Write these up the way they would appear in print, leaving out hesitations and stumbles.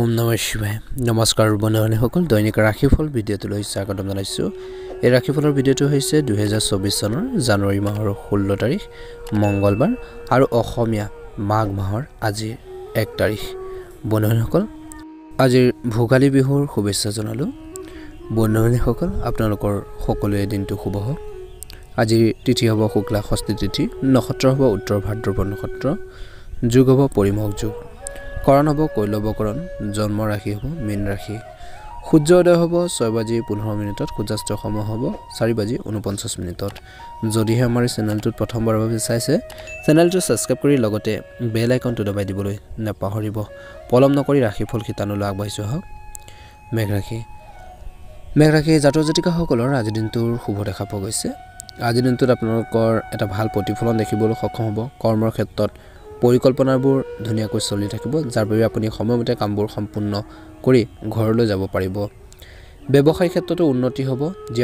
ওম নমঃ শিৱায় নমস্কাৰ বন্ধুসকল দৈনিক ৰাশিফল ভিডিঅ'টোলৈ স্বাগতম জনাইছো এই ৰাশিফলৰ ভিডিঅ'টো হৈছে 2024 চনৰ জানুৱাৰী মাহৰ 16 তাৰিখ মঙ্গলবাৰ আৰু অসমীয়া মাঘ মাহৰ আজি 1 তাৰিখ বন্ধুসকল আজি ভোগালী বিহুৰ শুভেচ্ছা জনালো বন্ধুসকল আপোনালোকৰ সকলোৰে দিনটো শুভ হওক আজি তিথি হ'ব শুক্লা ষষ্ঠী তিথি নক্ষত্ৰ হ'ব উত্তৰ ভাদ্ৰপদ নক্ষত্ৰ যোগ হ'ব পৰিমক যোগ কৰণ হ'ব কৈলৱকৰণ জন্ম ৰাশি হ'ব মীন ৰাশি সূৰ্যোদয় হ'ব 6:15 সূৰ্যাস্ত সময় হ'ব 4:49 যদিহে আমাৰ চেনেলটোত প্ৰথমবাৰৰ বাবে চাইছে চেনেলটো সাবস্ক্ৰাইব কৰি লগতে বেল আইকনটো দবাই দিবলৈ নাপাহৰিব পলম নকৰি ৰাশিফল খিতানলৈ আগবাঢ়িছো হওক মেঘ ৰাশি জাতক জাতিকাসকলৰ আজি দিনটোৰ শুভ দেখা পোৱা গৈছে আজি দিনটোত আপোনালোকৰ এটা ভাল প্ৰতিফলন দেখিবলৈ সক্ষম হ'ব কৰ্মৰ ক্ষেত্ৰত পৰিকল্পনাবোৰ ধুনীয়াকৈ চলি থাকিব যাৰ বাবে আপুনি সময়মতে কামবোৰ সম্পূৰ্ণ কৰি ঘৰলৈ যাব পাৰিব ব্যৱসায় ক্ষেত্ৰতো উন্নতি হ'ব যে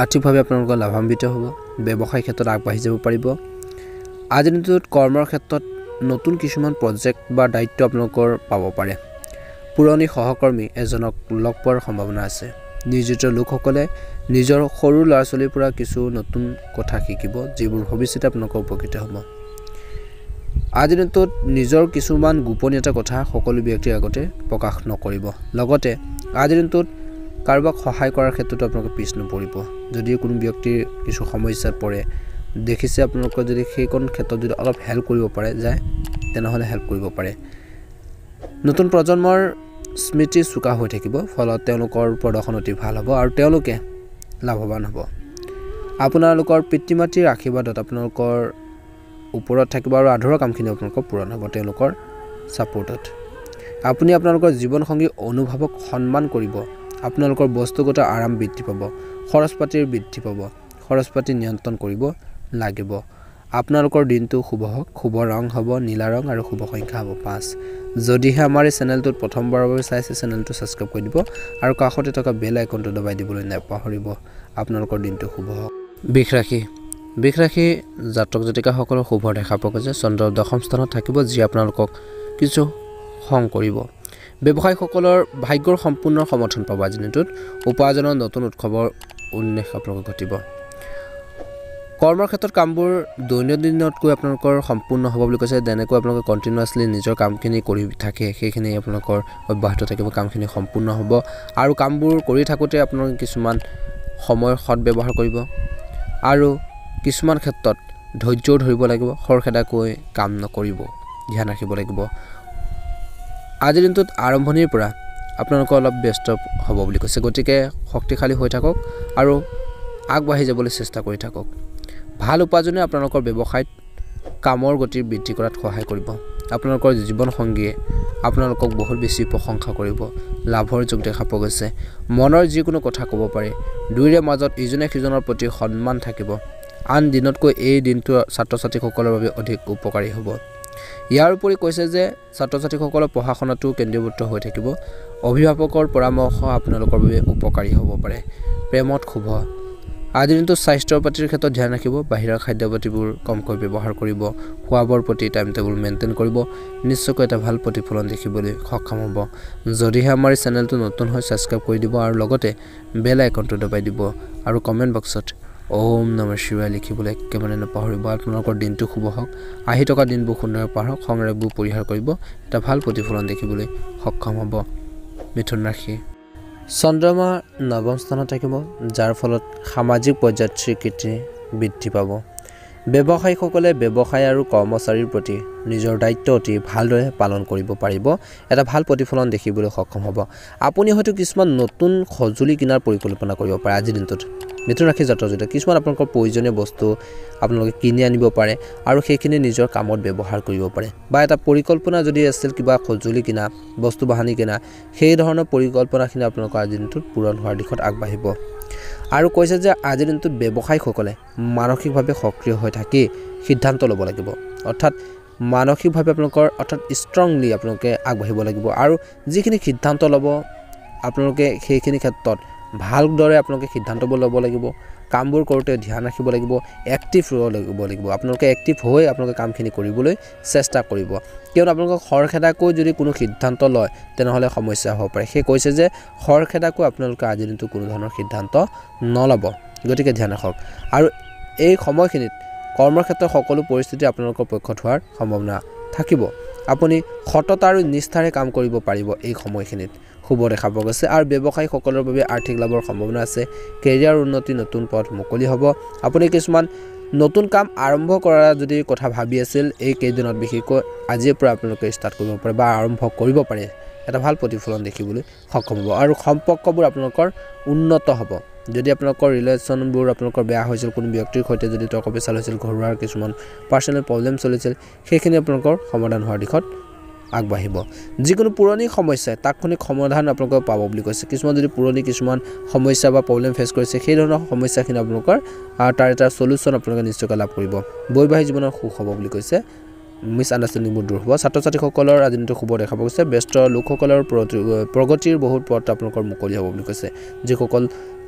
আৰ্থিকভাৱে আপোনালোকৰ লাভান্বিত হ'ব ব্যৱসায় ক্ষেত্ৰত আগবাঢ়ি যাব পাৰিব আজি দিনটোত কৰ্মৰ ক্ষেত্ৰত নতুন কিছুমান প্ৰজেক্ট বা দায়িত্ব আপোনালোকৰ পাব পাৰে পুৰণি সহকৰ্মী এজনক লগ পোৱাৰ সম্ভাৱনা আছে নিয়োজিত লোকসকলে নিজৰ সৰু ল'ৰা-ছোৱালীৰ পৰা কিছু নতুন কথা শিকিব যিবোৰ ভৱিষ্যতে আপোনালোকৰ উপকৃত হ'ব আজি দিনটোত নিজৰ কিছুমান গোপনীয়তা কথা সকলো ব্যক্তিৰ আগতে প্ৰকাশ নকৰিব লগতে আজি দিনটোত কাৰোবাক সহায় কৰাৰ ক্ষেত্ৰত আপোনালোকে পিছ নপৰিব যদি কোনো ব্যক্তিৰ কিছু সমস্যাত পৰে দেখিছে আপোনালোকৰ যদি সেইকণ ক্ষেত্ৰত যদি অলপ হেল্প কৰিব পাৰে যায় তেনেহলে হেল্প কৰিব পাৰে নতুন প্ৰজন্মৰ স্মৃতি চুকা হৈ থাকিব ফলত তেওঁলোকৰ প্ৰদৰ্শন অতি ভাল হ'ব আৰু তেওঁলোকে লাভৱান হ'ব আপোনালোকৰ পিতৃ-মাতৃৰ আশীৰ্বাদত আপোনালোকৰ ওপৰত থাকিব আৰু আধৰুৱা কামখিনি আপোনালোকৰ পূৰণ হ'ব তেওঁলোকৰ সাপোৰ্টত আপুনি আপোনালোকৰ জীৱন সংগী অনুভৱক সন্মান কৰিব আপোনালোকৰ বস্তুগত আৰাম বৃদ্ধি পাব খৰচপাতিৰ বৃদ্ধি পাব খৰচপাতি নিয়ন্ত্ৰণ কৰিব লাগিব আপোনালোকৰ দিনটো শুভ হওক শুভ ৰং হ'ব নীলা ৰং আৰু শুভ সংখ্যা হ'ব 5 যদিহে আমাৰ এই চেনেলটোত প্ৰথমবাৰৰ বাবে চাইছে চেনেলটো সাবস্ক্ৰাইব কৰি দিব আৰু কাষতে থকা বেল আইকনটো দবাই দিবলৈ নাপাহৰিব আপোনালোকৰ দিনটো শুভ হওক বৃষ ৰাশি জাতক জাতিকাসকলৰ শুভ দেখা পোৱা গৈছে চন্দ্ৰ দশম স্থানত থাকিব যি আপোনালোকক কিছু খং কৰিব ব্যৱসায়ীসকলৰ ভাগ্যৰ সম্পূৰ্ণ সমৰ্থন পাব আজি দিনটোত উপাৰ্জনৰ নতুন উৎসৱৰ উন্মেষ আপোনালোকৰ ঘটিব কৰ্মৰ ক্ষেত্ৰত কামবোৰ দৈনন্দিনতকৈ আপোনালোকৰ সম্পূৰ্ণ হ'ব বুলি কৈছে যেনেকৈ আপোনালোকে কণ্টিনিউৱাছলি নিজৰ কামখিনি কৰি থাকে সেইখিনি আপোনালোকৰ অব্যাহত থাকিব কামখিনি সম্পূৰ্ণ হ'ব আৰু কামবোৰ কৰি থাকোঁতে আপোনালোকে কিছুমান সময়ৰ সৎ ব্যৱহাৰ কৰিব আৰু কিছুমান ক্ষেত্ৰত ধৈৰ্য ধৰিব লাগিব খৰখেদাকৈ কাম নকৰিব ধ্যান ৰাখিব লাগিব আজিৰ দিনটোত আৰম্ভণিৰ পৰা আপোনালোক অলপ ব্যস্ত হ'ব বুলি কৈছে গতিকে শক্তিশালী হৈ থাকক আৰু আগবাঢ়ি যাবলৈ চেষ্টা কৰি থাকক ভাল উপাৰ্জনে আপোনালোকৰ ব্যৱসায়ত কামৰ গতি বৃদ্ধি কৰাত সহায় কৰিব আপোনালোকৰ জীৱন সংগীয়ে আপোনালোকক বহুত বেছি প্ৰশংসা কৰিব লাভৰ যোগ দেখা পোৱা গৈছে মনৰ যিকোনো কথা ক'ব পাৰে দুইৰে মাজত ইজনে সিজনৰ প্ৰতি সন্মান থাকিব আন দিনতকৈ এই দিনটো ছাত্ৰ-ছাত্ৰীসকলৰ বাবে অধিক উপকাৰী হ'ব ইয়াৰ উপৰি কৈছে যে ছাত্ৰ-ছাত্ৰীসকলৰ পঢ়া-শুনাটো কেন্দ্ৰীভূত হৈ থাকিব অভিভাৱকৰ পৰামৰ্শ আপোনালোকৰ বাবে উপকাৰী হ'ব পাৰে প্ৰেমত শুভ আজি দিনটো স্বাস্থ্যৰ পাতিৰ ক্ষেত্ৰত ধ্যান ৰাখিব বাহিৰৰ খাদ্যপাতিবোৰ কমকৈ ব্যৱহাৰ কৰিব খোৱা-বোৱাৰ প্ৰতি টাইম টেবুল মেইনটেইন কৰিব নিশ্চয়কৈ এটা ভাল প্ৰতিফলন দেখিবলৈ সক্ষম হ'ব যদিহে আমাৰ চেনেলটো নতুন হয় সাবস্ক্ৰাইব কৰি দিব আৰু লগতে বেল আইকনটো দবাই দিব আৰু কমেণ্ট বক্সত ওম নমঃ শিৱায় লিখিবলৈ একেবাৰে নাপাহৰিব আপোনালোকৰ দিনটো শুভ হওক আহি থকা দিনবোৰ সুন্দৰ পাৰ হওক সংগ্ৰামবোৰ পৰিহাৰ কৰিব এটা ভাল প্ৰতিফলন দেখিবলৈ সক্ষম হ'ব মিথুন ৰাশি চন্দ্ৰমা নৱম স্থানত থাকিব যাৰ ফলত সামাজিক পৰ্যায়ত স্বীকৃতি বৃদ্ধি পাব ব্যৱসায়ীসকলে ব্যৱসায় আৰু কৰ্মচাৰীৰ প্ৰতি নিজৰ দায়িত্ব অতি ভালদৰে পালন কৰিব পাৰিব এটা ভাল প্ৰতিফলন দেখিবলৈ সক্ষম হ'ব আপুনি হয়তো কিছুমান নতুন সঁজুলি কিনাৰ পৰিকল্পনা কৰিব পাৰে আজিৰ দিনটোত মিথুন ৰাশি জাতক জাতিকা কিছুমান আপোনালোকৰ প্ৰয়োজনীয় বস্তু আপোনালোকে কিনি আনিব পাৰে আৰু সেইখিনি নিজৰ কামত ব্যৱহাৰ কৰিব পাৰে বা এটা পৰিকল্পনা যদি আছিল কিবা সঁজুলি কিনা বস্তু বাহানি কিনা সেই ধৰণৰ পৰিকল্পনাখিনি আপোনালোকৰ আজিৰ দিনটোত পূৰণ হোৱাৰ দিশত আগবাঢ়িব আৰু কৈছে যে আজিৰ দিনটোত ব্যৱসায়ীসকলে মানসিকভাৱে সক্ৰিয় হৈ থাকি সিদ্ধান্ত ল'ব লাগিব অৰ্থাৎ মানসিকভাৱে আপোনালোকৰ অৰ্থাৎ ষ্ট্ৰংলি আপোনালোকে আগবাঢ়িব লাগিব আৰু যিখিনি সিদ্ধান্ত ল'ব আপোনালোকে সেইখিনি ক্ষেত্ৰত ভালদৰে আপোনালোকে সিদ্ধান্তবোৰ ল'ব লাগিব কামবোৰ কৰোঁতে ধ্যান ৰাখিব লাগিব এক্টিভ হ'ব লাগিব আপোনালোকে এক্টিভ হৈ আপোনালোকে কামখিনি কৰিবলৈ চেষ্টা কৰিব কিয়নো আপোনালোকক খৰখেদাকৈ যদি কোনো সিদ্ধান্ত লয় তেনেহ'লে সমস্যা হ'ব পাৰে সেই কৈছে যে খৰখেদাকৈ আপোনালোকে আজিৰ দিনটো কোনো ধৰণৰ সিদ্ধান্ত নল'ব গতিকে ধ্যান ৰাখক আৰু এই সময়খিনিত কৰ্মক্ষেত্ৰত সকলো পৰিস্থিতি আপোনালোকৰ পক্ষত হোৱাৰ সম্ভাৱনা থাকিব আপুনি সততা আৰু নিষ্ঠাৰে কাম কৰিব পাৰিব এই সময়খিনিত শুভ দেখা পোৱা গৈছে আৰু ব্যৱসায়ীসকলৰ বাবে আৰ্থিক লাভৰ সম্ভাৱনা আছে কেৰিয়াৰ উন্নতি নতুন পথ মুকলি হ'ব আপুনি কিছুমান নতুন কাম আৰম্ভ কৰাৰ যদি কথা ভাবি আছিল এই কেইদিনত বিশেষকৈ আজিৰ পৰা আপোনালোকে ষ্টাৰ্ট কৰিব পাৰে বা আৰম্ভ কৰিব পাৰে এটা ভাল প্ৰতিফলন দেখিবলৈ সক্ষম হ'ব আৰু সম্পৰ্কবোৰ আপোনালোকৰ উন্নত হ'ব যদি আপোনালোকৰ ৰিলেশ্যনবোৰ আপোনালোকৰ বেয়া হৈছিল কোনো ব্যক্তিৰ সৈতে যদি তৰ্ক বিচাৰ হৈছিল ঘৰুৱাৰ কিছুমান পাৰ্চনেল প্ৰব্লেম চলিছিল সেইখিনি আপোনালোকৰ সমাধান হোৱাৰ দিশত আগবাঢ়িব যিকোনো পুৰণি সমস্যা তাৎক্ষণিক সমাধান আপোনালোকে পাব বুলি কৈছে কিছুমান যদি পুৰণি কিছুমান সমস্যা বা প্ৰব্লেম ফেচ কৰিছে সেই ধৰণৰ সমস্যাখিনি আপোনালোকৰ তাৰ এটা সলিউশ্যন আপোনালোকে নিশ্চয়কৈ লাভ কৰিব বৈবাহিক জীৱনৰ সুখ হ'ব বুলি কৈছে মিছ আণ্ডাৰষ্টেণ্ডিংবোৰ দূৰ হ'ব ছাত্ৰ ছাত্ৰীসকলৰ আজি দিনটো শুভ দেখা গৈছে ব্যস্ত লোকসকলৰ প্ৰগতিৰ বহুত পথ আপোনালোকৰ মুকলি হ'ব বুলি কৈছে যিসকল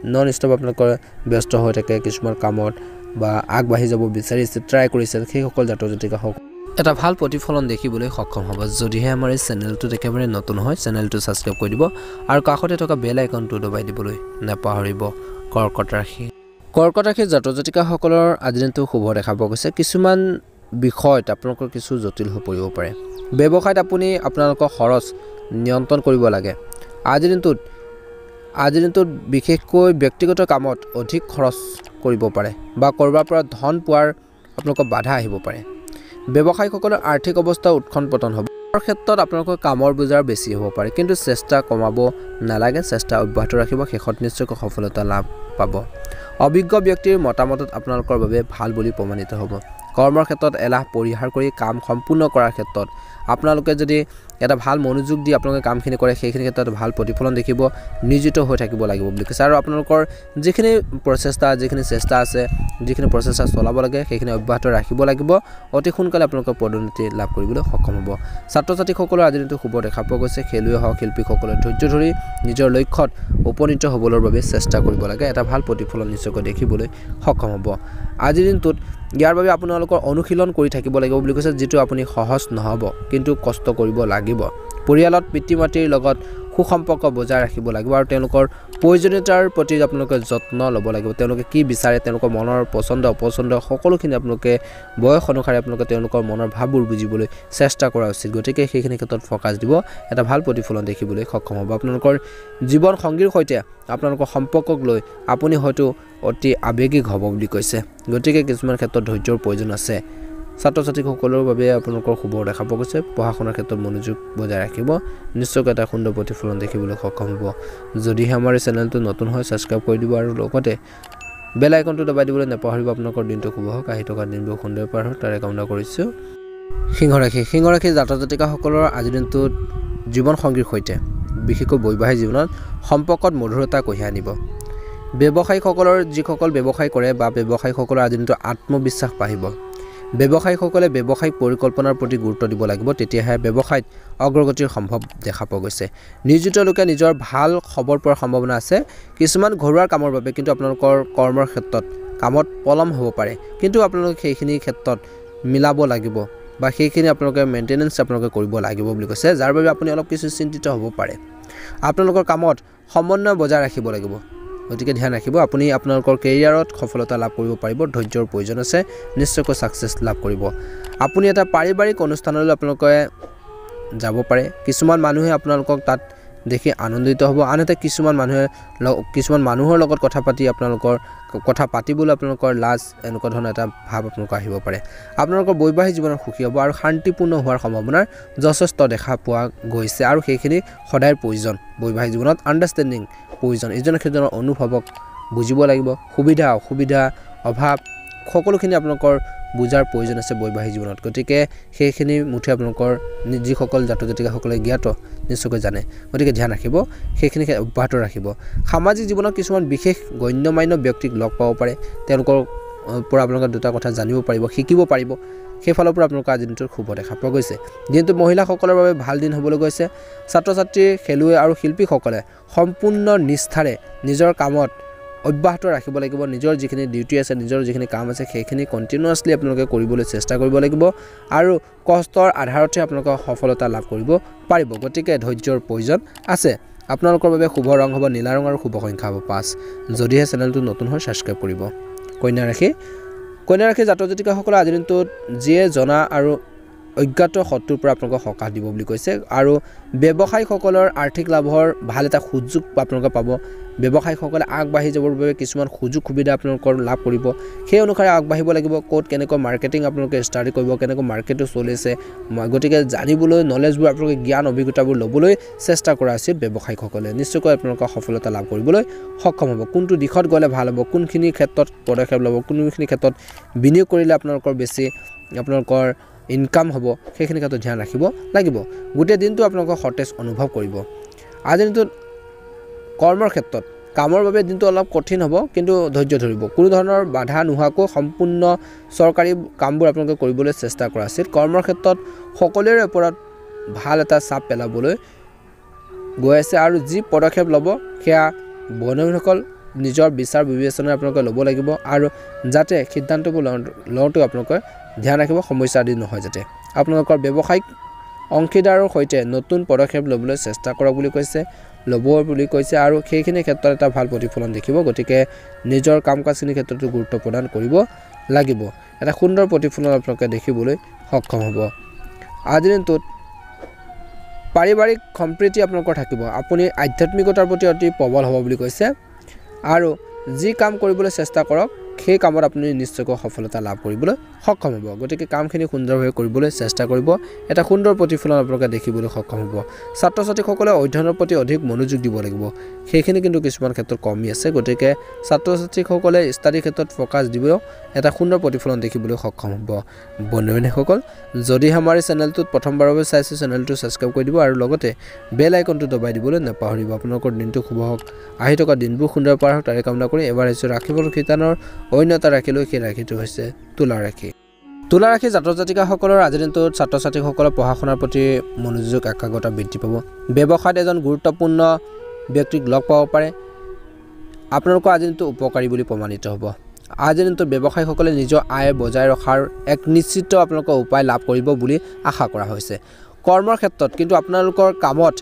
নন ষ্টপ আপোনালোকৰ ব্যস্ত হৈ থাকে কিছুমান কামত বা আগবাঢ়ি যাব বিচাৰিছে ট্ৰাই কৰিছে সেইসকল জাতক জাতিকাসকল এটা ভাল প্ৰতিফলন দেখিবলৈ সক্ষম হ'ব যদিহে আমাৰ এই চেনেলটোত একেবাৰে নতুন হয় চেনেলটো ছাবস্ক্ৰাইব কৰি দিব আৰু কাষতে থকা বেল আইকনটো দবাই দিবলৈ নাপাহৰিব কৰ্কট ৰাশি জাতক জাতিকাসকলৰ আজি দিনটো শুভ দেখা পোৱা গৈছে কিছুমান বিষয়ত আপোনালোকৰ কিছু জটিল হৈ পৰিব পাৰে ব্যৱসায়ত আপুনি আপোনালোকৰ খৰচ নিয়ন্ত্ৰণ কৰিব লাগে আজিৰ দিনটোত বিশেষকৈ ব্যক্তিগত কামত অধিক খৰচ কৰিব পাৰে বা কৰবাৰ পৰা ধন পোৱাৰ আপোনালোকৰ বাধা আহিব পাৰে ব্যৱসায়ীসকলৰ আৰ্থিক অৱস্থা উৎখন পতন হ'ব ক্ষেত্ৰত আপোনালোকৰ কামৰ বোজাৰ বেছি হ'ব পাৰে কিন্তু চেষ্টা কমাব নালাগে চেষ্টা অব্যাহত ৰাখিব শেষত নিশ্চয়কৈ সফলতা লাভ পাব অভিজ্ঞ ব্যক্তিৰ মতামতত আপোনালোকৰ বাবে ভাল বুলি প্ৰমাণিত হ'ব কৰ্মৰ ক্ষেত্ৰত এলাহ পৰিহাৰ কৰি কাম সম্পূৰ্ণ কৰাৰ ক্ষেত্ৰত আপোনালোকে যদি এটা ভাল মনোযোগ দি আপোনালোকে কামখিনি কৰে সেইখিনি ক্ষেত্ৰত ভাল প্ৰতিফলন দেখিব নিয়োজিত হৈ থাকিব লাগিব বুলি কৈছে আৰু আপোনালোকৰ যিখিনি প্ৰচেষ্টা যিখিনি চেষ্টা আছে যিখিনি প্ৰচেষ্টা চলাব লাগে সেইখিনি অব্যাহত ৰাখিব লাগিব অতি সোনকালে আপোনালোকৰ পদোন্নতি লাভ কৰিবলৈ সক্ষম হ'ব ছাত্ৰ ছাত্ৰীসকলৰ আজি দিনটো শুভ দেখা পোৱা গৈছে খেলুৱৈ হওক শিল্পীসকলে ধৈৰ্য ধৰি নিজৰ লক্ষ্যত উপনীত হ'বৰ বাবে চেষ্টা কৰিব লাগে এটা ভাল প্ৰতিফলন নিশ্চয়কৈ দেখিবলৈ সক্ষম হ'ব আজিৰ দিনটোত ইয়াৰ বাবে আপোনালোকৰ অনুশীলন কৰি থাকিব লাগিব বুলি কৈছে যিটো আপুনি সহজ নহ'ব কিন্তু কষ্ট কৰিব লাগিব পৰিয়ালত পিতৃ মাতৃৰ লগত সুসম্পৰ্ক বজাই ৰাখিব লাগিব আৰু তেওঁলোকৰ প্ৰয়োজনীয়তাৰ প্ৰতি আপোনালোকে যত্ন ল'ব লাগিব তেওঁলোকে কি বিচাৰে তেওঁলোকৰ মনৰ পছন্দ অপছন্দ সকলোখিনি আপোনালোকে বয়স অনুসাৰে আপোনালোকে তেওঁলোকৰ মনৰ ভাৱবোৰ বুজিবলৈ চেষ্টা কৰা উচিত গতিকে সেইখিনি ক্ষেত্ৰত ফ'কাছ দিব এটা ভাল প্ৰতিফলন দেখিবলৈ সক্ষম হ'ব আপোনালোকৰ জীৱন সংগীৰ সৈতে আপোনালোকৰ সম্পৰ্কক লৈ আপুনি হয়তো অতি আৱেগিক হ'ব বুলি কৈছে গতিকে কিছুমান ক্ষেত্ৰত ধৈৰ্যৰ প্ৰয়োজন আছে ছাত্ৰ ছাত্ৰীসকলৰ বাবে আপোনালোকৰ শুভ দেখা পোৱা গৈছে পঢ়া শুনাৰ ক্ষেত্ৰত মনোযোগ বজাই ৰাখিব নিশ্চয়কৈ এটা সুন্দৰ প্ৰতিফলন দেখিবলৈ সক্ষম হ'ব যদিহে আমাৰ এই চেনেলটো নতুন হয় ছাবস্ক্ৰাইব কৰি দিব আৰু লগতে বেল আইকনটো দবাই দিবলৈ নাপাহৰিব আপোনালোকৰ দিনটো শুভ হওক আহি থকা দিনবোৰ সুন্দৰ পাৰ হওক তাৰে কামনা কৰিছোঁ সিংহ ৰাশি জাতক জাতিকাসকলৰ আজিৰ দিনটোত জীৱন সংগীৰ সৈতে বিশেষকৈ বৈবাহিক জীৱনত সম্পৰ্কত মধুৰতা কঢ়িয়াই আনিব ব্যৱসায়ীসকলৰ যিসকল ব্যৱসায় কৰে বা ব্যৱসায়ীসকলৰ আজিৰ দিনটো আত্মবিশ্বাস বাঢ়িব ব্যৱসায়ীসকলে ব্যৱসায়িক পৰিকল্পনাৰ প্ৰতি গুৰুত্ব দিব লাগিব তেতিয়াহে ব্যৱসায়ত অগ্ৰগতিৰ সম্ভৱ দেখা পোৱা গৈছে নিয়োজিত লোকে নিজৰ ভাল খবৰ পোৱাৰ সম্ভাৱনা আছে কিছুমান ঘৰুৱা কামৰ বাবে কিন্তু আপোনালোকৰ কৰ্মৰ ক্ষেত্ৰত কামত পলম হ'ব পাৰে কিন্তু আপোনালোকে সেইখিনি ক্ষেত্ৰত মিলাব লাগিব বা সেইখিনি আপোনালোকে মেইনটেনেন্স আপোনালোকে কৰিব লাগিব বুলি কৈছে যাৰ বাবে আপুনি অলপ কিছু চিন্তিত হ'ব পাৰে আপোনালোকৰ কামত সমন্বয় বজাই ৰাখিব লাগিব গতিকে ধ্যান ৰাখিব আপুনি আপোনালোকৰ কেৰিয়াৰত সফলতা লাভ কৰিব পাৰিব ধৈৰ্যৰ প্ৰয়োজন আছে নিশ্চয়কৈ সাকসেছ লাভ কৰিব আপুনি এটা পাৰিবাৰিক অনুষ্ঠানলৈ আপোনালোকে যাব পাৰে কিছুমান মানুহে আপোনালোকক তাত দেখি আনন্দিত হ'ব আনহাতে কিছুমান মানুহৰ লগত কথা পাতি আপোনালোকৰ কথা পাতিবলৈ আপোনালোকৰ লাজ এনেকুৱা ধৰণৰ এটা ভাৱ আপোনালোকৰ আহিব পাৰে আপোনালোকৰ বৈবাহিক জীৱনৰ সুখী হ'ব আৰু শান্তিপূৰ্ণ হোৱাৰ সম্ভাৱনাৰ যথেষ্ট দেখা পোৱা গৈছে আৰু সেইখিনি সদায় প্ৰয়োজন বৈবাহিক জীৱনত আণ্ডাৰষ্টেণ্ডিং প্ৰয়োজন ইজনে সিজনৰ অনুভৱক বুজিব লাগিব সুবিধা অসুবিধা অভাৱ সকলোখিনি আপোনালোকৰ বুজাৰ প্ৰয়োজন আছে বৈবাহিক জীৱনত গতিকে সেইখিনি মুঠে আপোনালোকৰ যিসকল জাতক জাতিকাসকলে জ্ঞাত নিশ্চয়কৈ জানে গতিকে ধ্যান ৰাখিব সেইখিনি অব্যাহত ৰাখিব সামাজিক জীৱনত কিছুমান বিশেষ গণ্যমান্য ব্যক্তিক লগ পাব পাৰে তেওঁলোকৰ পৰা আপোনালোকে দুটা কথা জানিব পাৰিব শিকিব পাৰিব সেইফালৰ পৰা আপোনালোকৰ আজি দিনটোৰ শুভ দেখা পোৱা গৈছে দিনটো মহিলাসকলৰ বাবে ভাল দিন হ'বলৈ গৈছে ছাত্ৰ ছাত্ৰী খেলুৱৈ আৰু শিল্পীসকলে সম্পূৰ্ণ নিষ্ঠাৰে নিজৰ কামত অব্যাহত ৰাখিব লাগিব নিজৰ যিখিনি ডিউটি আছে নিজৰ যিখিনি কাম আছে সেইখিনি কন্টিনিউয়াছলি আপোনালোকে কৰিবলৈ চেষ্টা কৰিব লাগিব আৰু কষ্টৰ আধাৰতে আপোনালোকে সফলতা লাভ কৰিব পাৰিব গতিকে ধৈৰ্যৰ প্ৰয়োজন আছে আপোনালোকৰ বাবে শুভ ৰং হ'ব নীলা ৰং আৰু শুভ সংখ্যা হ'ব 5 যদিহে চেনেলটো নতুন হয় সাবস্ক্ৰাইব কৰিব কন্যা ৰাশি জাতক জাতিকাসকলে আজিৰ দিনটোত যিয়ে জনা আৰু অজ্ঞাত শত্ৰুৰ পৰা আপোনালোকক সকাহ দিব বুলি কৈছে আৰু ব্যৱসায়ীসকলৰ আৰ্থিক লাভৰ ভাল এটা সুযোগ আপোনালোকে পাব ব্যৱসায়ীসকলে আগবাঢ়ি যাবৰ বাবে কিছুমান সুযোগ সুবিধা আপোনালোকৰ লাভ কৰিব সেই অনুসাৰে আগবাঢ়িব লাগিব কোড কেনেকৈ মাৰ্কেটিং আপোনালোকে ষ্টাৰ্ট কৰিব কেনেকৈ মাৰ্কেটটো চলিছে গতিকে জানিবলৈ নলেজবোৰ আপোনালোকে জ্ঞান অভিজ্ঞতাবোৰ ল'বলৈ চেষ্টা কৰা উচিত ব্যৱসায়ীসকলে নিশ্চয়কৈ আপোনালোকৰ সফলতা লাভ কৰিবলৈ সক্ষম হ'ব কোনটো দিশত গ'লে ভাল হ'ব কোনখিনি ক্ষেত্ৰত পদক্ষেপ ল'ব কোনখিনি ক্ষেত্ৰত বিনিয়োগ কৰিলে আপোনালোকৰ বেছি আপোনালোকৰ ইনকাম হ'ব সেইখিনি ক্ষেত্ৰত ধ্যান ৰাখিব লাগিব গোটেই দিনটো আপোনালোকৰ সতেজ অনুভৱ কৰিব আজিৰ দিনটোত কৰ্মৰ ক্ষেত্ৰত কামৰ বাবে দিনটো অলপ কঠিন হ'ব কিন্তু ধৈৰ্য ধৰিব কোনো ধৰণৰ বাধা নোহোৱাকৈ সম্পূৰ্ণ চৰকাৰী কামবোৰ আপোনালোকে কৰিবলৈ চেষ্টা কৰা উচিত কৰ্মৰ ক্ষেত্ৰত সকলোৰে ওপৰত ভাল এটা চাপ পেলাবলৈ গৈ আছে আৰু যি পদক্ষেপ ল'ব সেয়া বন্ধুসকল নিজৰ বিচাৰ বিবেচনা আপোনালোকে ল'ব লাগিব আৰু যাতে সিদ্ধান্তবোৰ লওঁতে আপোনালোকে ধ্যান ৰাখিব সমস্যা আদি নহয় যাতে আপোনালোকৰ ব্যৱসায়িক অংশীদাৰৰ সৈতে নতুন পদক্ষেপ ল'বলৈ চেষ্টা কৰক বুলি কৈছে ল'ব বুলি কৈছে আৰু সেইখিনি ক্ষেত্ৰত এটা ভাল প্ৰতিফলন দেখিব গতিকে নিজৰ কাম কাজখিনিৰ ক্ষেত্ৰতো গুৰুত্ব প্ৰদান কৰিব লাগিব এটা সুন্দৰ প্ৰতিফলন আপোনালোকে দেখিবলৈ সক্ষম হ'ব আজিৰ দিনটোত পাৰিবাৰিক সম্প্ৰীতি আপোনালোকৰ থাকিব আপুনি আধ্যাত্মিকতাৰ প্ৰতি অতি প্ৰবল হ'ব বুলি কৈছে আৰু যি কাম কৰিবলৈ চেষ্টা কৰক সেই কামত আপুনি নিশ্চয়কৈ সফলতা লাভ কৰিবলৈ সক্ষম হ'ব গতিকে কামখিনি সুন্দৰভাৱে কৰিবলৈ চেষ্টা কৰিব এটা সুন্দৰ প্ৰতিফলন আপোনালোকে দেখিবলৈ সক্ষম হ'ব ছাত্ৰ ছাত্ৰীসকলে অধ্যয়নৰ প্ৰতি অধিক মনোযোগ দিব লাগিব সেইখিনি কিন্তু কিছুমান ক্ষেত্ৰত কমি আছে গতিকে ছাত্ৰ ছাত্ৰীসকলে ষ্টাডি ক্ষেত্ৰত ফ'কাছ দিব এটা সুন্দৰ প্ৰতিফলন দেখিবলৈ সক্ষম হ'ব বন্ধুসকল যদি আমাৰ চেনেলটোত প্ৰথমবাৰৰ বাবে চাইছে চেনেলটো সাবস্ক্ৰাইব কৰি দিব আৰু লগতে বেল আইকনটো দবাই দিবলৈ নাপাহৰিব আপোনালোকৰ দিনটো শুভ হওক আহি থকা দিনবোৰ সুন্দৰ পাৰ হওক তাৰে কামনা কৰি এবাৰ আহিছোঁ ৰাখিফল শিতানৰ অন্যতা ৰাখিলৈ সেই ৰাখিটো হৈছে তুলা ৰাশি জাতক জাতিকাসকলৰ আজিৰ দিনটোত ছাত্ৰ ছাত্ৰীসকলৰ পঢ়া শুনাৰ প্ৰতি মনোযোগ একাগ্ৰতা বৃদ্ধি পাব ব্যৱসায়ত এজন গুৰুত্বপূৰ্ণ ব্যক্তিক লগ পাব পাৰে আপোনালোকৰ আজিৰ দিনটো উপকাৰী বুলি প্ৰমাণিত হ'ব আজিৰ দিনটোত ব্যৱসায়ীসকলে নিজৰ আয় বজাই ৰখাৰ এক নিশ্চিত আপোনালোকৰ উপায় লাভ কৰিব বুলি আশা কৰা হৈছে কৰ্মৰ ক্ষেত্ৰত কিন্তু আপোনালোকৰ কামত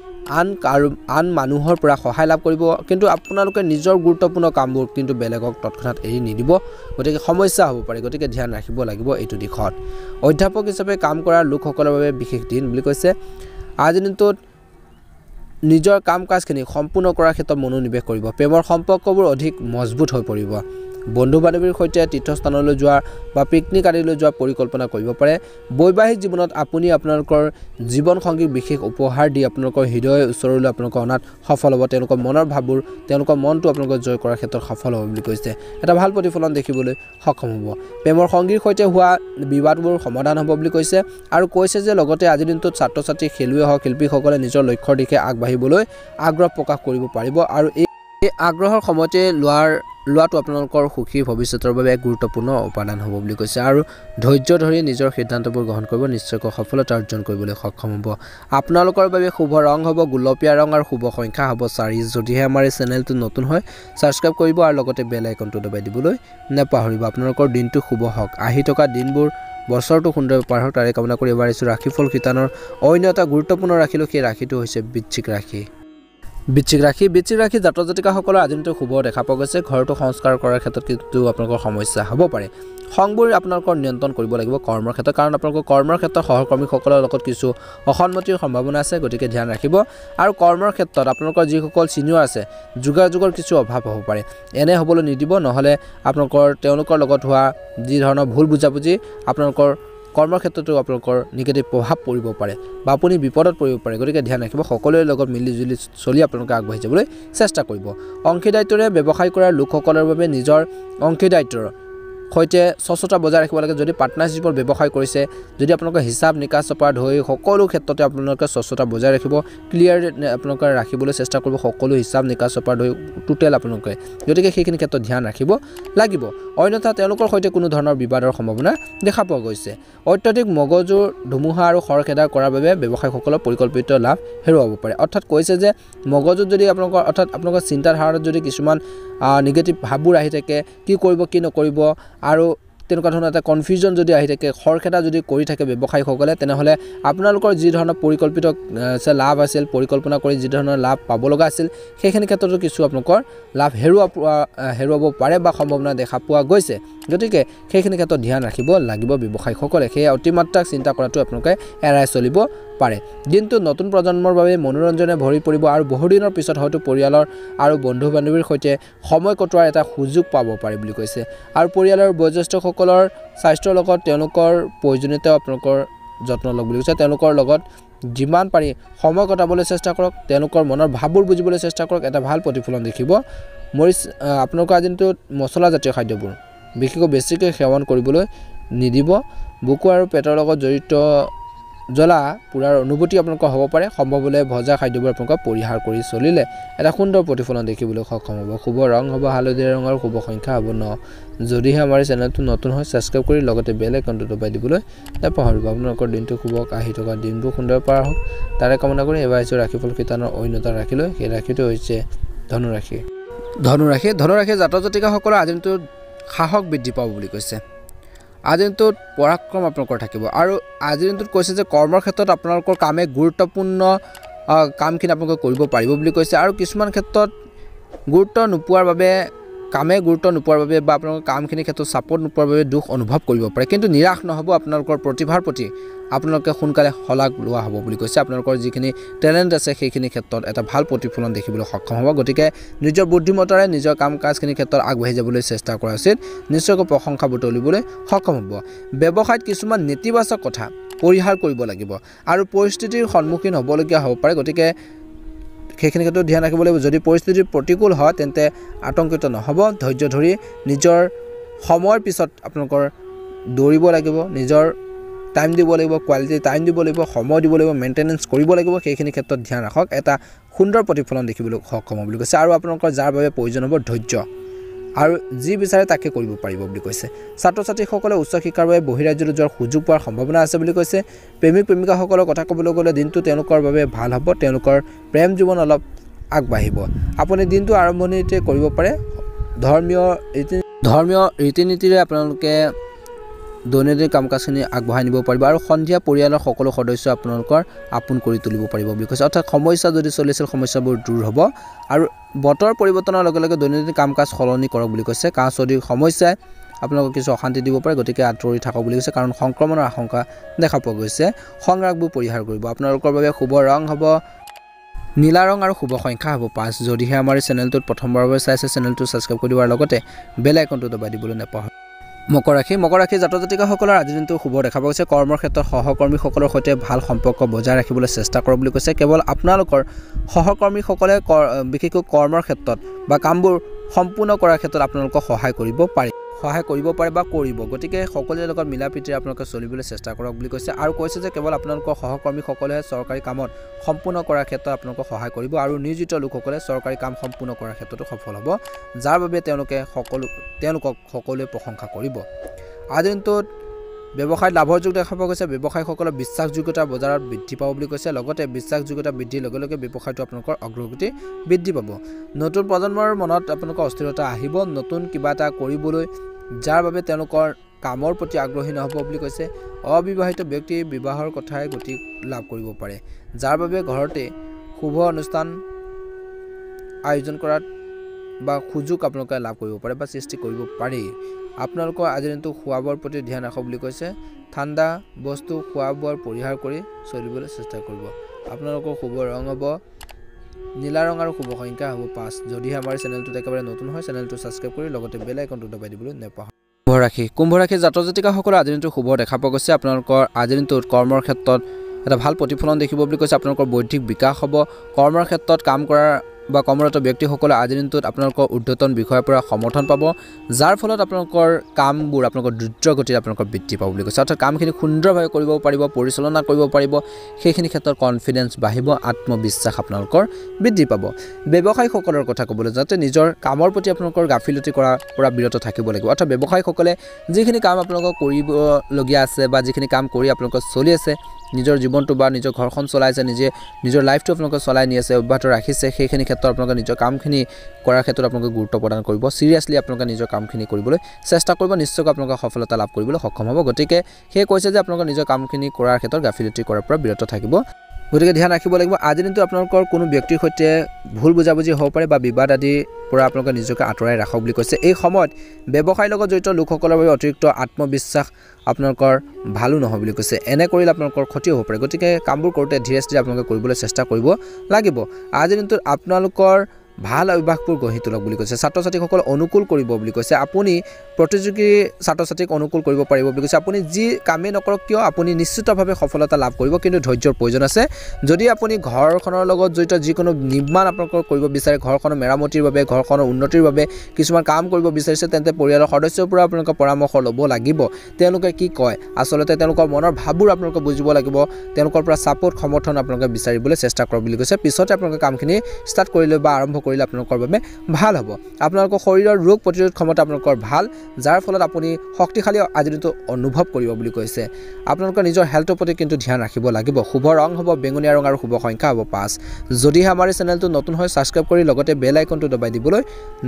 আন মানুহৰ পৰা সহায় লাভ কৰিব কিন্তু আপোনালোকে নিজৰ গুৰুত্বপূৰ্ণ কামবোৰ কিন্তু বেলেগক তৎক্ষণাত এৰি নিদিব গতিকে সমস্যা হ'ব পাৰে গতিকে ধ্যান ৰাখিব লাগিব এইটো দিশত অধ্যাপক হিচাপে কাম কৰা লোকসকলৰ বাবে বিশেষ দিন বুলি কৈছে আজিৰ দিনটোত নিজৰ কাম কাজখিনি সম্পূৰ্ণ কৰাৰ ক্ষেত্ৰত মনোনিৱেশ কৰিব প্ৰেমৰ সম্পৰ্কবোৰ অধিক মজবুত হৈ পৰিব বন্ধু বান্ধৱীৰ সৈতে তীৰ্থস্থানলৈ যোৱা বা পিকনিক আদিলৈ যোৱা পৰিকল্পনা কৰিব পাৰে বৈবাহিক জীৱনত আপুনি আপোনালোকৰ জীৱন সংগীক বিশেষ উপহাৰ দি আপোনালোকৰ হৃদয়ৰ ওচৰলৈ আপোনালোকৰ অনাত সফল হ'ব তেওঁলোকৰ মনৰ ভাৱবোৰ তেওঁলোকৰ মনটো আপোনালোকৰ জয় কৰাৰ ক্ষেত্ৰত সফল হ'ব বুলি কৈছে এটা ভাল প্ৰতিফলন দেখিবলৈ সক্ষম হ'ব প্ৰেমৰ সংগীৰ সৈতে হোৱা বিবাদবোৰ সমাধান হ'ব বুলি কৈছে আৰু কৈছে যে লগতে আজিৰ দিনটোত ছাত্ৰ ছাত্ৰী খেলুৱৈ হওক শিল্পীসকলে নিজৰ লক্ষ্যৰ দিশে আগবাঢ়িবলৈ আগ্ৰহ প্ৰকাশ কৰিব পাৰিব আৰু এই আগ্ৰহৰ সময়তে লোৱাটো আপোনালোকৰ সুখী ভৱিষ্যতৰ বাবে এক গুৰুত্বপূৰ্ণ উপাদান হ'ব বুলি কৈছে আৰু ধৈৰ্য ধৰি নিজৰ সিদ্ধান্তবোৰ গ্ৰহণ কৰিব নিশ্চয়কৈ সফলতা অৰ্জন কৰিবলৈ সক্ষম হ'ব আপোনালোকৰ বাবে শুভ ৰং হ'ব গুলপীয়া ৰং আৰু শুভ সংখ্যা হ'ব 4 যদিহে আমাৰ এই চেনেলটো নতুন হয় সাবস্ক্ৰাইব কৰিব আৰু লগতে বেল আইকনটো দবাই দিবলৈ নাপাহৰিব আপোনালোকৰ দিনটো শুভ হওক আহি থকা দিনবোৰ বছৰটো সুন্দৰ পাৰ হওক তাৰে কামনা কৰি এবাৰ আহিছোঁ ৰাশিফল শিতানৰ অন্য এটা গুৰুত্বপূৰ্ণ ৰাশিলৈ সেই ৰাশিটো হৈছে বৃশ্চিক ৰাশি জাতক জাতিকাসকলৰ আজিৰ দিনটো শুভ দেখা পোৱা গৈছে ঘৰটো সংস্কাৰ কৰাৰ ক্ষেত্ৰত কিন্তু আপোনালোকৰ সমস্যা হ'ব পাৰে সংবোৰ আপোনালোকৰ নিয়ন্ত্ৰণ কৰিব লাগিব কৰ্মৰ ক্ষেত্ৰত কাৰণ আপোনালোকৰ কৰ্মৰ ক্ষেত্ৰত সহকৰ্মীসকলৰ লগত কিছু অসন্মতিৰ সম্ভাৱনা আছে গতিকে ধ্যান ৰাখিব আৰু কৰ্মৰ ক্ষেত্ৰত আপোনালোকৰ যিসকল সিনিয়ৰ আছে যোগাযোগৰ কিছু অভাৱ হ'ব পাৰে এনে হ'বলৈ নিদিব নহ'লে তেওঁলোকৰ লগত হোৱা যি ধৰণৰ ভুল বুজাবুজি আপোনালোকৰ কৰ্মৰ ক্ষেত্ৰতো আপোনালোকৰ নিগেটিভ প্ৰভাৱ পৰিব পাৰে বা আপুনি বিপদত পৰিব পাৰে গতিকে ধ্যান ৰাখিব সকলোৰে লগত মিলিজুলি চলি আপোনালোকে আগবাঢ়ি যাবলৈ চেষ্টা কৰিব অংশীদাৰিত্বৰে ব্যৱসায় কৰাৰ লোকসকলৰ বাবে নিজৰ অংশীদাৰিত্বৰ সৈতে স্বচ্ছতা বজাই ৰাখিব লাগে যদি পাৰ্টনাৰশ্বিপৰ ব্যৱসায় কৰিছে যদি আপোনালোকৰ হিচাপ নিকাচৰ পৰা ধৰি সকলো ক্ষেত্ৰতে আপোনালোকে স্বচ্ছতা বজাই ৰাখিব ক্লিয়াৰ আপোনালোকে ৰাখিবলৈ চেষ্টা কৰিব সকলো হিচাপ নিকাচৰ পৰা ধৰি টোটেল আপোনালোকে গতিকে সেইখিনি ক্ষেত্ৰত ধ্যান ৰাখিব লাগিব অন্যথা তেওঁলোকৰ সৈতে কোনো ধৰণৰ বিবাদৰ সম্ভাৱনা দেখা পোৱা গৈছে অত্যাধিক মগজুৰ ধুমুহা আৰু খৰখেদা কৰাৰ বাবে ব্যৱসায়ীসকলৰ পৰিকল্পিত লাভ হেৰুৱাব পাৰে অৰ্থাৎ কৈছে যে মগজুত যদি আপোনালোকৰ অৰ্থাৎ আপোনালোকৰ চিন্তাধাৰাত যদি কিছুমান নিগেটিভ ভাববোৰ আহি থাকে কি কৰিব কি নকৰিব আৰু তেনেকুৱা ধৰণৰ এটা কনফিউজন যদি আহি থাকে খৰখেদা যদি কৰি থাকে ব্যৱসায়ীসকলে তেনেহ'লে আপোনালোকৰ যি ধৰণৰ পৰিকল্পিত লাভ আছিল পৰিকল্পনা কৰি যি ধৰণৰ লাভ পাব লগা আছিল সেইখিনি ক্ষেত্ৰতো কিছু আপোনালোকৰ লাভ হেৰুৱাব পাৰে বা সম্ভাৱনা দেখা পোৱা গৈছে গতিকে সেইখিনি ক্ষেত্ৰত ধ্যান ৰাখিব লাগিব ব্যৱসায়ীসকলে সেই অতিমাত্ৰাক চিন্তা কৰাটো আপোনালোকে এৰাই চলিব পাৰে দিনটো নতুন প্ৰজন্মৰ বাবে মনোৰঞ্জনে ভৰি পৰিব আৰু বহুদিনৰ পিছত হয়তো পৰিয়ালৰ আৰু বন্ধু বান্ধৱীৰ সৈতে সময় কটোৱাৰ এটা সুযোগ পাব পাৰে বুলি কৈছে আৰু পৰিয়ালৰ বয়োজ্যেষ্ঠসকলৰ স্বাস্থ্যৰ লগত তেওঁলোকৰ প্ৰয়োজনীয়তা আপোনালোকৰ যত্ন লওক বুলি কৈছে তেওঁলোকৰ লগত যিমান পাৰি সময় কটাবলৈ চেষ্টা কৰক তেওঁলোকৰ মনৰ ভাৱবোৰ বুজিবলৈ চেষ্টা কৰক এটা ভাল প্ৰতিফলন দেখিব মৰিচ আপোনালোকৰ আজিনটো মছলা জাতীয় খাদ্যবোৰ বিশেষকৈ বেছিকৈ সেৱন কৰিবলৈ নিদিব বুকু আৰু পেটৰ লগত জড়িত জ্বলা পুৰাৰ অনুভূতি আপোনালোকৰ হ'ব পাৰে সম্ভৱ হ'লে ভজা খাদ্যবোৰ আপোনালোকে পৰিহাৰ কৰি চলিলে এটা সুন্দৰ প্ৰতিফলন দেখিবলৈ সক্ষম হ'ব শুভ ৰং হ'ব হালধীয়া ৰঙৰ শুভ সংখ্যা হ'ব 9 যদিহে আমাৰ চেনেলটো নতুন হয় সাবস্ক্ৰাইব কৰি লগতে বেল আইকনটো দবাই দিবলৈ নাপাহৰিব আপোনালোকৰ দিনটো শুভ আহি থকা দিনবোৰ সুন্দৰ পাৰ হওক তাৰে কামনা কৰি এবাৰ আহিছোঁ ৰাশিফল কিতানৰ অন্যতা ৰাখিলৈ সেই ৰাশিটো হৈছে ধনুৰাশি জাতক জাতিকাসকলৰ আজিনটো সাহস বৃদ্ধি পাব বুলি কৈছে আজিৰ দিনটোত পৰাক্ৰম আপোনালোকৰ থাকিব আৰু আজিৰ দিনটোত কৈছে যে কৰ্মৰ ক্ষেত্ৰত আপোনালোকৰ কামে গুৰুত্বপূৰ্ণ কামখিনি আপোনালোকে কৰিব পাৰিব বুলি কৈছে আৰু কিছুমান ক্ষেত্ৰত গুৰুত্ব নোপোৱাৰ বাবে বা আপোনালোকৰ কামখিনিৰ ক্ষেত্ৰত ছাপোৰ্ট নোপোৱাৰ বাবে দুখ অনুভৱ কৰিব পাৰে কিন্তু নিৰাশ নহ'ব আপোনালোকৰ প্ৰতিভাৰ প্ৰতি আপোনালোকে সোনকালে শলাগ লোৱা হ'ব বুলি কৈছে আপোনালোকৰ যিখিনি টেলেণ্ট আছে সেইখিনি ক্ষেত্ৰত এটা ভাল প্ৰতিফলন দেখিবলৈ সক্ষম হ'ব গতিকে নিজৰ বুদ্ধিমত্তাৰে নিজৰ কাম কাজখিনিৰ ক্ষেত্ৰত আগবাঢ়ি যাবলৈ চেষ্টা কৰা উচিত নিশ্চয়কৈ প্ৰশংসা বুটলিবলৈ সক্ষম হ'ব ব্যৱসায়ত কিছুমান নেতিবাচক কথা পৰিহাৰ কৰিব লাগিব আৰু পৰিস্থিতিৰ সন্মুখীন হ'বলগীয়া হ'ব পাৰে গতিকে সেইখিনি ক্ষেত্ৰত ধ্যান ৰাখিব লাগিব যদি পৰিস্থিতি প্ৰতিকূল হয় তেন্তে আতংকিত নহ'ব ধৈৰ্য ধৰি নিজৰ সময়ৰ পিছত আপোনালোকৰ দৌৰিব লাগিব নিজৰ টাইম দিব লাগিব কোৱালিটি টাইম দিব লাগিব সময় দিব লাগিব মেইনটেনেন্স কৰিব লাগিব সেইখিনি ক্ষেত্ৰত ধ্যান ৰাখক এটা সুন্দৰ প্ৰতিফলন দেখিবলৈ সক্ষম হ'ব বুলি কৈছে আৰু আপোনালোকৰ যাৰ বাবে প্ৰয়োজন হ'ব ধৈৰ্য আৰু যি বিচাৰে তাকে কৰিব পাৰিব বুলি কৈছে ছাত্ৰ ছাত্ৰীসকলে উচ্চ শিক্ষাৰ বাবে বহিৰাজ্যলৈ যোৱাৰ সুযোগ পোৱাৰ সম্ভাৱনা আছে বুলি কৈছে প্ৰেমিক প্ৰেমিকাসকলৰ কথা ক'বলৈ গ'লে দিনটো তেওঁলোকৰ বাবে ভাল হ'ব তেওঁলোকৰ প্ৰেম জীৱন অলপ আগবাঢ়িব আপুনি দিনটো আৰম্ভণিতে কৰিব পাৰে ধৰ্মীয় ৰীতি নীতিৰে আপোনালোকে দৈনন্দিন কাম কাজখিনি আগবঢ়াই নিব পাৰিব আৰু সন্ধিয়া পৰিয়ালৰ সকলো সদস্য আপোনালোকৰ আপোন কৰি তুলিব পাৰিব বুলি কৈছে অৰ্থাৎ সমস্যা যদি চলিছিল সমস্যাবোৰ দূৰ হ'ব আৰু বতৰ পৰিৱৰ্তনৰ লগে লগে দৈনন্দিন কাম কাজ সলনি কৰক বুলি কৈছে কাহ চৰ্দিৰ সমস্যাই আপোনালোকক কিছু অশান্তি দিব পাৰে গতিকে আঁতৰি থাকক বুলি কৈছে কাৰণ সংক্ৰমণৰ আশংকা দেখা পোৱা গৈছে সংৰাগবোৰ পৰিহাৰ কৰিব আপোনালোকৰ বাবে শুভ ৰং হ'ব নীলা ৰং আৰু শুভ সংখ্যা হ'ব 5 যদিহে আমাৰ চেনেলটোত প্ৰথমবাৰৰ বাবে চাইছে চেনেলটো ছাবস্ক্ৰাইব কৰি দিয়াৰ লগতে বেল আইকনটো দবাই দিবলৈ নাপাহৰিব মকৰ ৰাশি জাতক জাতিকাসকলৰ আজিৰ দিনটো শুভ দেখা পোৱা গৈছে কৰ্মৰ ক্ষেত্ৰত সহকৰ্মীসকলৰ সৈতে ভাল সম্পৰ্ক বজাই ৰাখিবলৈ চেষ্টা কৰক বুলি কৈছে কেৱল আপোনালোকৰ সহকৰ্মীসকলে বিশেষকৈ কৰ্মৰ ক্ষেত্ৰত বা কামবোৰ সম্পূৰ্ণ কৰাৰ ক্ষেত্ৰত আপোনালোকক সহায় কৰিব পাৰে বা কৰিব গতিকে সকলোৰে লগত মিলা প্ৰীতিৰে আপোনালোকে চলিবলৈ চেষ্টা কৰক বুলি কৈছে আৰু কৈছে যে কেৱল আপোনালোকৰ সহকৰ্মীসকলেহে চৰকাৰী কামত সম্পূৰ্ণ কৰাৰ ক্ষেত্ৰত আপোনালোকক সহায় কৰিব আৰু নিয়োজিত লোকসকলে চৰকাৰী কাম সম্পূৰ্ণ কৰাৰ ক্ষেত্ৰতো সফল হ'ব যাৰ বাবে তেওঁলোকক সকলোৱে প্ৰশংসা কৰিব আজিৰ দিনটোত ব্যৱসায়ত লাভৰ যোগ দেখা পোৱা গৈছে ব্যৱসায়ীসকলৰ বিশ্বাসযোগ্যতা বজাৰত বৃদ্ধি পাব বুলি কৈছে লগতে বিশ্বাসযোগ্যতা বৃদ্ধিৰ লগে লগে ব্যৱসায়টো আপোনালোকৰ অগ্ৰগতি বৃদ্ধি পাব নতুন প্ৰজন্মৰ মনত আপোনালোকৰ অস্থিৰতা আহিব নতুন কিবা এটা কৰিবলৈ যাৰ বাবে তেওঁলোকৰ কামৰ প্ৰতি আগ্ৰহী নহ'ব বুলি কৈছে অবিবাহিত ব্যক্তি বিবাহৰ কথাই গতি লাভ কৰিব পাৰে যাৰ বাবে ঘৰতে শুভ অনুষ্ঠান আয়োজন কৰাত বা সুযোগ আপোনালোকে লাভ কৰিব পাৰে বা সৃষ্টি কৰিব পাৰি আপোনালোকৰ আজিৰ দিনটো খোৱা বোৱাৰ প্ৰতি ধ্যান ৰাখক বুলি কৈছে ঠাণ্ডা বস্তু খোৱা বোৱাৰ পৰিহাৰ কৰি চলিবলৈ চেষ্টা কৰিব আপোনালোকৰ শুভ ৰং হ'ব নীলা ৰং আৰু শুভ সংখ্যা হ'ব 5 যদিহে আমাৰ চেনেলটোত একেবাৰে নতুন হয় চেনেলটো ছাবস্ক্ৰাইব কৰি লগতে বেল আইকনটো দবাই দিবলৈ নাপাহৰিব কুম্ভ ৰাশি জাতক জাতিকাসকলৰ আজিৰ দিনটো শুভ দেখা পোৱা গৈছে আপোনালোকৰ আজিৰ দিনটোত কৰ্মৰ ক্ষেত্ৰত এটা ভাল প্ৰতিফলন দেখিব বুলি কৈছে আপোনালোকৰ বৌদ্ধিক বিকাশ হ'ব কৰ্মৰ ক্ষেত্ৰত কাম কৰাৰ বা কৰ্মৰত ব্যক্তিসকলে আজিৰ দিনটোত আপোনালোকৰ ঊৰ্ধ্বতন বিষয়ৰ পৰা সমৰ্থন পাব যাৰ ফলত আপোনালোকৰ কামবোৰ আপোনালোকৰ দ্ৰুতগতিত আপোনালোকৰ বৃদ্ধি পাব বুলি কৈছে অৰ্থাৎ কামখিনি সুন্দৰভাৱে কৰিব পাৰিব পৰিচালনা কৰিব পাৰিব সেইখিনি ক্ষেত্ৰত কনফিডেন্স বাঢ়িব আত্মবিশ্বাস আপোনালোকৰ বৃদ্ধি পাব ব্যৱসায়ীসকলৰ কথা ক'বলৈ যাওঁতে নিজৰ কামৰ প্ৰতি আপোনালোকৰ গাফিলতি কৰাৰ পৰা বিৰত থাকিব লাগিব অৰ্থাৎ ব্যৱসায়ীসকলে যিখিনি কাম আপোনালোকৰ কৰিবলগীয়া আছে বা যিখিনি কাম কৰি আপোনালোকৰ চলি আছে নিজৰ জীৱনটো বা নিজৰ ঘৰখন চলাইছে নিজৰ লাইফটো আপোনালোকে চলাই নি আছে অব্যাহত ৰাখিছে সেইখিনি ক্ষেত্ৰত আপোনালোকে নিজৰ কামখিনি কৰাৰ ক্ষেত্ৰত আপোনালোকে গুৰুত্ব প্ৰদান কৰিব সিৰিয়াসলি আপোনালোকে নিজৰ কামখিনি কৰিবলৈ চেষ্টা কৰিব নিশ্চয়কৈ আপোনালোকে সফলতা লাভ কৰিবলৈ সক্ষম হ'ব গতিকে সেই কৈছে যে আপোনালোকে নিজৰ কামখিনি কৰাৰ ক্ষেত্ৰত গাফিলতি কৰাৰ পৰা বিৰত থাকিব গতিকে ধ্যান ৰাখিব লাগিব আজি দিনটো আপোনালোকৰ কোনো ব্যক্তিৰ সৈতে ভুল বুজাবুজি হ'ব পাৰে বা বিবাদ আদি পৰা আপোনালোকে নিজকে আঁতৰাই ৰাখক বুলি কৈছে এই সময়ত ব্যৱসায়ৰ লগত জড়িত লোকসকলৰ বাবে অতিৰিক্ত আত্মবিশ্বাস আপোনালোকৰ ভালো নহয় বুলি কৈছে এনে কৰিলে আপোনালোকৰ ক্ষতি হ'ব পাৰে গতিকে কামবোৰ কৰোঁতে ধীৰে স্থিৰে আপোনালোকে কৰিবলৈ চেষ্টা কৰিব লাগিব আজি দিনটোত আপোনালোকৰ ভাল অভ্যাসবোৰ গঢ়ি তোলক বুলি কৈছে ছাত্ৰ ছাত্ৰীসকল অনুকূল কৰিব বুলি কৈছে আপুনি প্ৰতিযোগী ছাত্ৰ ছাত্ৰীক অনুকূল কৰিব পাৰিব বুলি কৈছে আপুনি যি কামেই নকৰক কিয় আপুনি নিশ্চিতভাৱে সফলতা লাভ কৰিব কিন্তু ধৈৰ্যৰ প্ৰয়োজন আছে যদি আপুনি ঘৰখনৰ লগত জড়িত যিকোনো নিৰ্মাণ আপোনালোকৰ কৰিব বিচাৰে ঘৰখনৰ মেৰামতিৰ বাবে ঘৰখনৰ উন্নতিৰ বাবে কিছুমান কাম কৰিব বিচাৰিছে তেন্তে পৰিয়ালৰ সদস্যৰ পৰা আপোনালোকৰ পৰামৰ্শ ল'ব লাগিব তেওঁলোকে কি কয় আচলতে তেওঁলোকৰ মনৰ ভাৱবোৰ আপোনালোকে বুজিব লাগিব তেওঁলোকৰ পৰা সাপোৰ্ট সমৰ্থন আপোনালোকে বিচাৰিবলৈ চেষ্টা কৰক বুলি কৈছে পিছতে আপোনালোকে কামখিনি ষ্টাৰ্ট কৰিলে বা আৰম্ভ কৰিলে আপোনালোকৰ বাবে ভাল হ'ব আপোনালোকৰ শৰীৰৰ ৰোগ প্ৰতিৰোধ ক্ষমতা আপোনালোকৰ ভাল যাৰ ফলত আপুনি শক্তিশালী আজিটো অনুভৱ কৰিব বুলি কৈছে আপোনালোকৰ নিজৰ হেলথৰ প্ৰতি কিন্তু ধ্যান ৰাখিব লাগিব শুভ ৰং হ'ব বেঙুনীয়া ৰং আৰু শুভ সংখ্যা হ'ব 5 যদিহে আমাৰ চেনেলটো নতুন হয় সাবস্ক্ৰাইব কৰি লগতে বেল আইকনটো দবাই দিবলৈ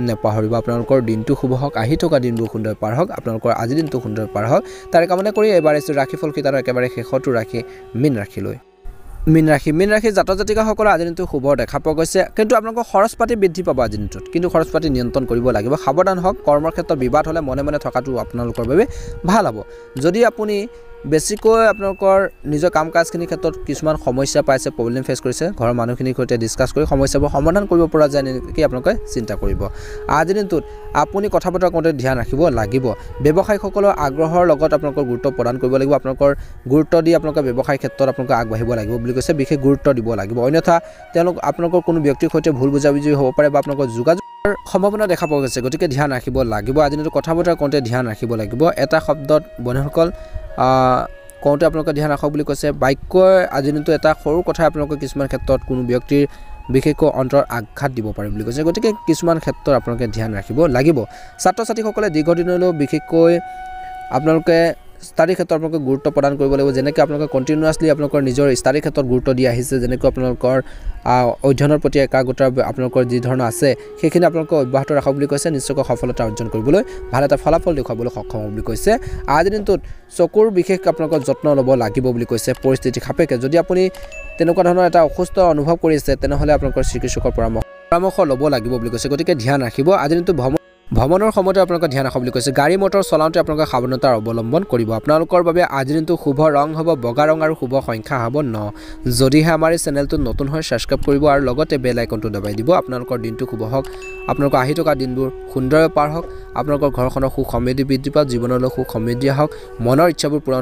নেপাহৰিব আপোনালোকৰ দিনটো শুভ হওক আহি থকা দিনবোৰ সুন্দৰ পাৰ হওক আপোনালোকৰ আজি দিনটো সুন্দৰ পাৰ হওক তাৰ কামনা কৰি এবাৰ এসু ৰাশিফল কিতানৰ একেবাৰে শেষটো ৰাখি মিন ৰাখিলৈ মিন ৰাখি জাতক জাতিকাসকলৰ আজি দিনটো শুভ দেখা পোৱা গৈছে কিন্তু আপোনালোকৰ খৰচ পাতি বৃদ্ধি পাব আজি দিনটোত কিন্তু খৰচ পাতি নিয়ন্ত্ৰণ কৰিব লাগিব সাৱধান হওক কৰ্মৰ ক্ষেত্ৰত বিবাদ হ'লে মনে মনে থকাটো আপোনালোকৰ বাবে ভাল হ'ব যদি আপুনি বেছিকৈ আপোনালোকৰ নিজৰ কাম কাজখিনিৰ ক্ষেত্ৰত কিছুমান সমস্যা পাইছে প্ৰব্লেম ফেচ কৰিছে ঘৰৰ মানুহখিনিৰ সৈতে ডিসকাস কৰি সমস্যাবোৰ সমাধান কৰিব পৰা যায় নেকি আপোনালোকে চিন্তা কৰিব আজি দিনটোত আপুনি কথা বতৰা কৰোঁতে ধ্যান ৰাখিব লাগিব ব্যৱসায়ীসকলৰ আগ্ৰহৰ লগত আপোনালোকৰ গুৰুত্ব প্ৰদান কৰিব লাগিব আপোনালোকৰ গুৰুত্ব দি আপোনালোকৰ ব্যৱসায়ৰ ক্ষেত্ৰত আপোনালোকে আগবাঢ়িব লাগিব বুলি কৈছে বিশেষ গুৰুত্ব দিব লাগিব অন্যথা আপোনালোকৰ কোনো ব্যক্তিৰ সৈতে ভুল বুজাবুজি হ'ব পাৰে বা আপোনালোকৰ যোগাযোগ সম্ভাৱনা দেখা পোৱা গৈছে গতিকে ধ্যান ৰাখিব লাগিব আজি দিনটো কথা বতৰা কৰোঁতে ধ্যান ৰাখিব লাগিব এটা শব্দত বন্ধুসকল কওঁতে আপোনালোকে ধ্যান ৰাখক বুলি কৈছে বাক্যই আজি দিনটো এটা সৰু কথা আপোনালোকে কিছুমান ক্ষেত্ৰত কোনো ব্যক্তিৰ বিশেষকৈ অন্তৰ আঘাত দিব পাৰে বুলি কৈছে গতিকে কিছুমান ক্ষেত্ৰত আপোনালোকে ধ্যান ৰাখিব লাগিব ছাত্ৰ ছাত্ৰীসকলে দীৰ্ঘদিনলৈ বিশেষকৈ আপোনালোকে ষ্টাডি ক্ষেত্ৰত আপোনালোকে গুৰুত্ব প্ৰদান কৰিব লাগিব যেনেকৈ আপোনালোকে কণ্টিনিউৱাছলি আপোনালোকৰ নিজৰ ষ্টাডি ক্ষেত্ৰত গুৰুত্ব দি আহিছে যেনেকৈ আপোনালোকৰ অধ্যয়নৰ প্ৰতি একাগ্ৰতা আপোনালোকৰ যি ধৰণৰ আছে সেইখিনি আপোনালোকে অব্যাহত ৰাখক বুলি কৈছে নিশ্চয়কৈ সফলতা অৰ্জন কৰিবলৈ ভাল এটা ফলাফল দেখুৱাবলৈ সক্ষম হ'ব বুলি কৈছে আজিৰ দিনটোত চকুৰ বিশেষ আপোনালোকৰ যত্ন ল'ব লাগিব বুলি কৈছে পৰিস্থিতি সাপেক্ষে যদি আপুনি তেনেকুৱা ধৰণৰ এটা অসুস্থ অনুভৱ কৰিছে তেনেহ'লে আপোনালোকৰ চিকিৎসকৰ পৰামৰ্শ ল'ব লাগিব বুলি কৈছে গতিকে ধ্যান ৰাখিব আজিৰ দিনটো ভ্ৰমণৰ সময়তে আপোনালোকে ধ্যান ৰাখক বুলি কৈছে গাড়ী মটৰ চলাওঁতে আপোনালোকে সাৱধানতাৰ অৱলম্বন কৰিব আপোনালোকৰ বাবে আজিৰ দিনটো শুভ ৰং হ'ব বগা ৰং আৰু শুভ সংখ্যা হ'ব 9 যদিহে আমাৰ এই চেনেলটো নতুন হয় সাবস্ক্ৰাইব কৰিব আৰু লগতে বেল আইকনটো দবাই দিব আপোনালোকৰ দিনটো শুভ হওক আপোনালোকৰ আহি থকা দিনবোৰ সুন্দৰভাৱে পাৰ হওক আপোনালোকৰ ঘৰখনৰ সুখ সমৃদ্ধি বৃদ্ধি পাওক জীৱনলৈ সুখ সমৃদ্ধি হওক মনৰ ইচ্ছাবোৰ পূৰণ